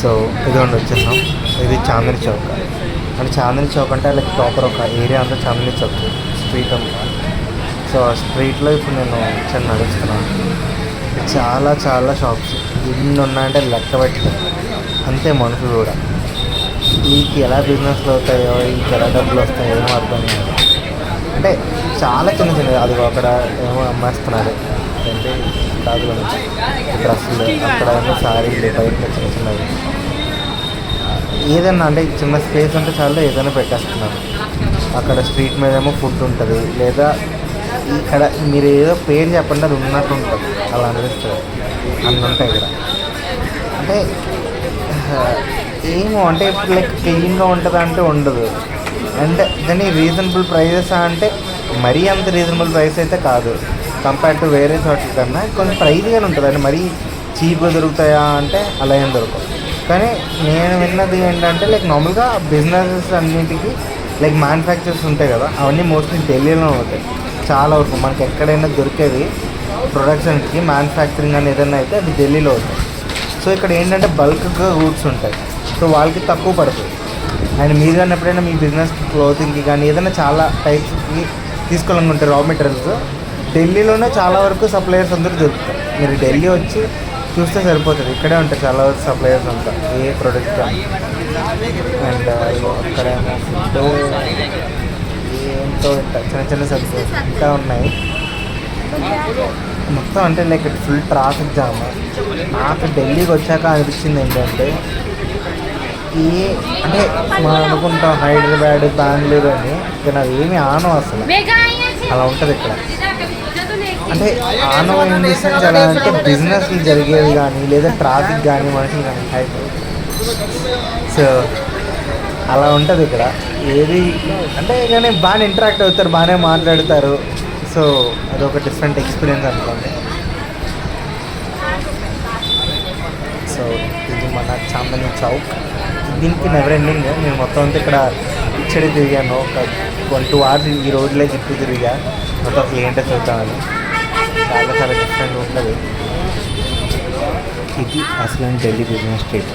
So ఇదిగోండి వచ్చేసాం. ఇది చాందిని చౌక్. అంటే చాందిని చౌక్ అంటే లైక్ ప్రాపర్ ఒక ఏరియా అంతా చాందిని చౌక్ స్ట్రీట్ అంతా. సో ఆ స్ట్రీట్లో ఇప్పుడు నేను చిన్న నడుస్తున్నాను. చాలా చాలా షాప్స్ ఎన్ని ఉన్నాయంటే లెక్క పెట్టలేదు. అంతే మనుషులు కూడా. వీళ్ళకి ఎలా బిజినెస్లు అవుతాయో, వీళ్ళకి ఎలా డబ్బులు వస్తాయో ఏమో అర్థం కాదు. అంటే చాలా చిన్న చిన్నది. అది అక్కడ ఏమో అమ్మేస్తున్నారు అంటే కాదు డ్రెస్సులు, అక్కడ ఏమో శారీలు, బయట చిన్న చిన్నవి ఏదైనా అంటే చిన్న స్పేస్ అంటే చాలా ఏదైనా పెట్టేస్తున్నారు. అక్కడ స్ట్రీట్ మీద ఏమో ఫుడ్ ఉంటుంది, లేదా ఇక్కడ మీరు ఏదో పేరు చెప్పండి అది ఉన్నట్టు ఉంటుంది, అలా అనిపిస్తుంది. అన్నీ ఉంటాయి ఇక్కడ. అంటే ఏమో అంటే ఇప్పుడు లైక్ క్లీన్గా ఉంటుందా అంటే ఉండదు. అంటే దాని రీజనబుల్ ప్రైజెస్ అంటే మరీ అంత రీజనబుల్ ప్రైస్ అయితే కాదు. కంపేర్ టు వేరే చోట్ల కన్నా కొంచెం ప్రైజ్గానే ఉంటుంది. అంటే మరీ చీప్గా దొరుకుతాయా అంటే అలా ఏం దొరకవు. కానీ నేను విన్నది ఏంటంటే లైక్ నార్మల్గా బిజినెసెస్ అన్నింటికి లైక్ మ్యానుఫ్యాక్చర్స్ ఉంటాయి కదా, అవన్నీ మోస్ట్లీ ఢిల్లీలో ఉంటాయి. చాలా వరకు మనకి ఎక్కడైనా దొరికేవి ప్రొడక్షన్కి మ్యానుఫ్యాక్చరింగ్ అని ఏదైనా అయితే అది ఢిల్లీలో ఉంటాయి. సో ఇక్కడ ఏంటంటే బల్క్గా గూడ్స్ ఉంటాయి. సో వాళ్ళకి తక్కువ పడుతుంది. అండ్ మీరు కానీ ఎప్పుడైనా మీ బిజినెస్ క్లోతింగ్కి కానీ ఏదైనా చాలా టైప్స్కి తీసుకోవాలనుకుంటే రా మెటీరియల్స్ ఢిల్లీలోనే చాలా వరకు సప్లయర్స్ అందరూ దొరుకుతారు. మీరు ఢిల్లీ వచ్చి చూస్తే సరిపోతుంది. ఇక్కడే ఉంటాయి చాలా వరకు సప్లయర్స్ అంతా ఏ ప్రోడక్ట్. అండ్ అక్కడేమో ఫుడ్ ఏంటో చిన్న చిన్న సబ్సిడీస్ ఇంకా ఉన్నాయి మొత్తం. అంటే లైక్ ఫుల్ ట్రాఫిక్ జామ్. నాకు ఢిల్లీకి వచ్చాక అనిపించింది ఏంటంటే అంటే మనం అనుకుంటాం హైదరాబాద్, బెంగళూరు అని, కానీ అవి ఏమి ఆనవు అసలు. అలా ఉంటుంది ఇక్కడ. అంటే ఆనవ ఇండస్ట్రీస్ ఎలా అంటే బిజినెస్లు జరిగేవి కానీ, లేదా ట్రాఫిక్ కానీ, మనుషులు కానీ హైదరాబాద్. సో అలా ఉంటుంది ఇక్కడ. ఏది అంటే కానీ బాగానే ఇంటరాక్ట్ అవుతారు, బాగానే మాట్లాడతారు. సో అదొక డిఫరెంట్ ఎక్స్పీరియన్స్ అనుకోండి. సో ఇది మన చాందిని చౌక్. దీనికి నెవర్ ఎండింగ్. నేను మొత్తం అంతా ఇక్కడ ఇచ్చడి తిరిగాను. ఒక 1-2 hours ఈ రోడ్లే చుట్టూ తిరిగా మొత్తం అసలు ఏంటో చూద్దామని. చాలా చాలా డిఫరెంట్ ఉంటుంది. ఇది అసలు ఢిల్లీ బిజినెస్ స్ట్రీట్.